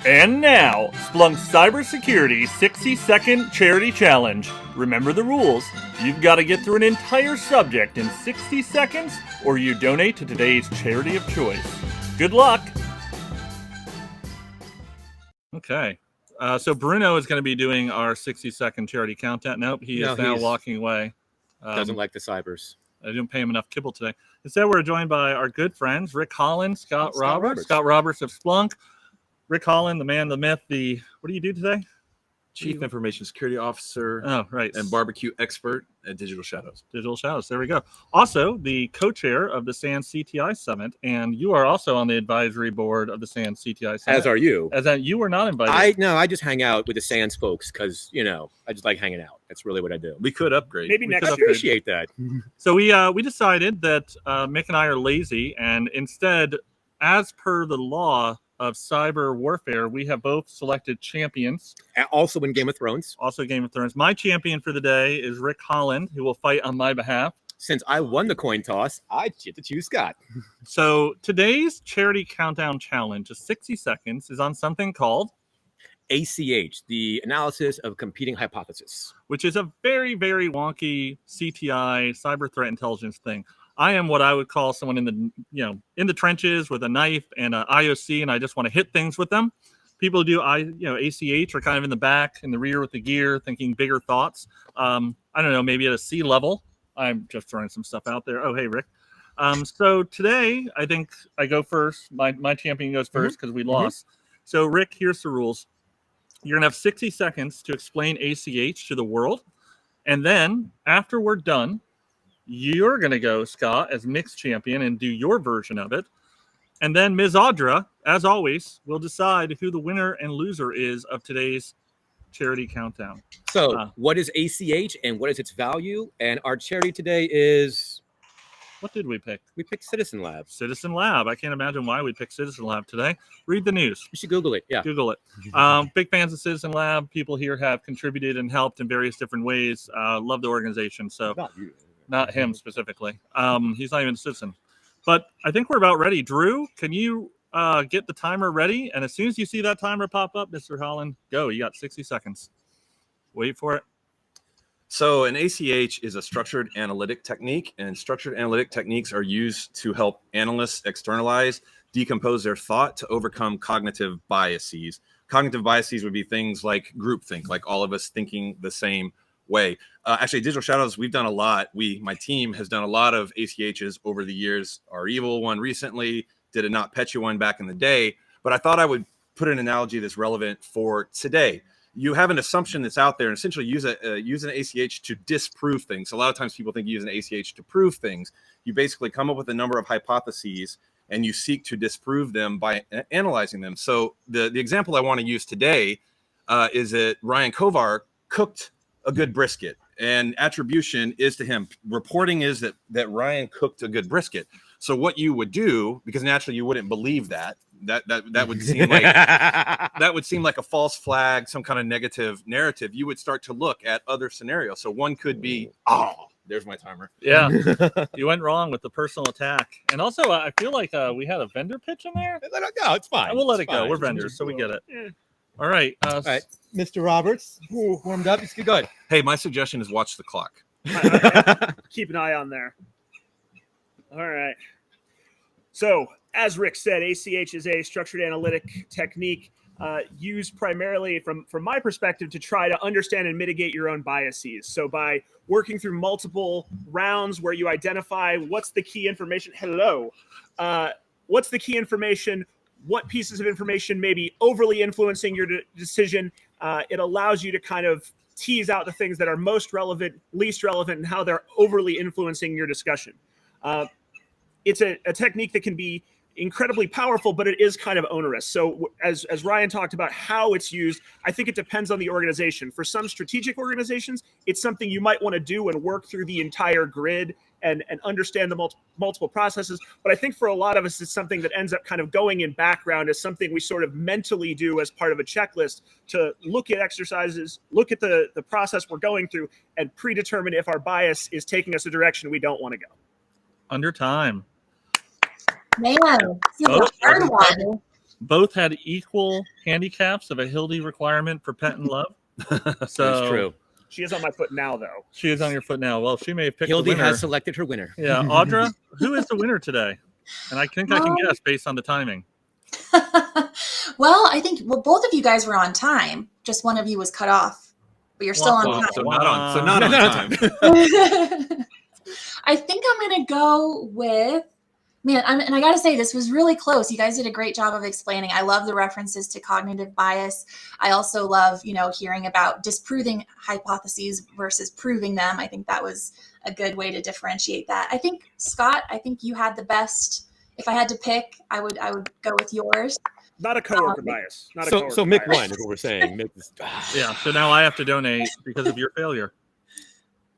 And now, Splunk's Cybersecurity 60-second charity challenge. Remember the rules. You've got to get through an entire subject in 60 seconds, or you donate to today's charity of choice. Good luck! Okay. So Bruno is going to be doing our 60-second charity countdown. Nope, he is now walking away. Doesn't like the cybers. I didn't pay him enough kibble today. Instead, we're joined by our good friends, Rick Holland, Scott Roberts. Scott Roberts of Splunk. Rick Holland, the man, the myth, what do you do today? Chief Information Security Officer. Oh, right. And barbecue expert at Digital Shadows. Digital Shadows. There we go. Also, the co-chair of the SANS CTI Summit, and you are also on the advisory board of the SANS CTI Summit. As are you. As that you were not invited. I just hang out with the SANS folks because, I just like hanging out. That's really what I do. We could upgrade. Maybe next year. I appreciate that. So we decided that Mick and I are lazy, and instead, as per the law of cyber warfare, we have both selected champions. Also in Game of Thrones. Also Game of Thrones. My champion for the day is Rick Holland, who will fight on my behalf. Since I won the coin toss, I get to choose Scott. So today's charity countdown challenge of 60 seconds is on something called ACH, the Analysis of Competing Hypotheses. Which is a very, very wonky CTI, cyber threat intelligence thing. I am what I would call someone in the trenches with a knife and an IOC, and I just want to hit things with them. People who do ACH are kind of in the back, in the rear with the gear, thinking bigger thoughts. I don't know, maybe at a sea level. I'm just throwing some stuff out there. Oh, hey, Rick. So today, I think I go first. My champion goes first because we lost. So, Rick, here's the rules. You're going to have 60 seconds to explain ACH to the world. And then, after we're done, you're going to go, Scott, as mixed champion and do your version of it. And then Ms. Audra, as always, will decide who the winner and loser is of today's charity countdown. So what is ACH and what is its value? And our charity today is... What did we pick? We picked Citizen Lab. Citizen Lab. I can't imagine why we picked Citizen Lab today. Read the news. You should Google it. Yeah. Google it. Big fans of Citizen Lab. People here have contributed and helped in various different ways. Love the organization. So... Not you. Not him specifically. He's not even a citizen. But I think we're about ready. Drew, can you get the timer ready? And as soon as you see that timer pop up, Mr. Holland, go. You got 60 seconds. Wait for it. So an ACH is a structured analytic technique, and structured analytic techniques are used to help analysts externalize, decompose their thought to overcome cognitive biases. Cognitive biases would be things like groupthink, like all of us thinking the same way. Actually, Digital Shadows, we've done a lot. My team has done a lot of ACHs over the years. Our evil one recently, did a NotPetya one back in the day. But I thought I would put an analogy that's relevant for today. You have an assumption that's out there, and essentially use an ACH to disprove things. A lot of times people think you use an ACH to prove things. You basically come up with a number of hypotheses, and you seek to disprove them by analyzing them. So the example I want to use today is that Ryan Kovar cooked a good brisket, and attribution is to him. Reporting is that Ryan cooked a good brisket. So what you would do, because naturally you wouldn't believe that would seem like that would seem like a false flag, some kind of negative narrative. You would start to look at other scenarios. So one could be, there's my timer. Yeah, you went wrong with the personal attack. And also, I feel like we had a vendor pitch in there. No, it's fine. We'll let it go. We're vendors, so we get it. Yeah. All right. All right. Mr. Roberts, warmed up. It's good. Hey, my suggestion is watch the clock. Keep an eye on there. All right. So, as Rick said, ACH is a structured analytic technique used primarily from my perspective to try to understand and mitigate your own biases. So by working through multiple rounds where you identify what's the key information. What's the key information? What pieces of information may be overly influencing your decision. It allows you to kind of tease out the things that are most relevant, least relevant, and how they're overly influencing your discussion. It's a technique that can be incredibly powerful, but it is kind of onerous. So as Ryan talked about how it's used, I think it depends on the organization. For some strategic organizations, it's something you might want to do and work through the entire grid and understand the multiple processes. But I think for a lot of us, it's something that ends up kind of going in background as something we sort of mentally do as part of a checklist to look at exercises, look at the process we're going through, and predetermine if our bias is taking us a direction we don't want to go. Under time. Man, both had equal handicaps of a Hildy requirement for pet and love. So That's true. She is on my foot now, though. She is on your foot now. Well, she may have picked the Hildy winner. has selected her winner. Yeah, Audra, who is the winner today? And I think I can guess based on the timing. Well, I think both of you guys were on time. Just one of you was cut off, but you're still on time. So not on. So not on time. I think I'm gonna go with and I gotta say this was really close. You guys did a great job of explaining. I love the references to cognitive bias. I also love, hearing about disproving hypotheses versus proving them. I think that was a good way to differentiate that. I think Scott, you had the best. If I had to pick, I would go with yours. Not a coworker bias. Not a So coworker Mick bias. won is what we're saying. Mick is, Yeah, so now I have to donate because of your failure.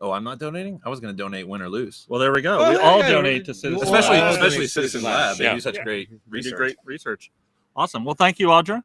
Oh, I'm not donating? I was going to donate win or lose. Well, there we go. Oh, we yeah, all yeah, donate to you Citizen all Especially donate Lab. to Citizen Lab. They Yeah. do such Yeah. great We do research. great research. Awesome. Well, thank you, Audra.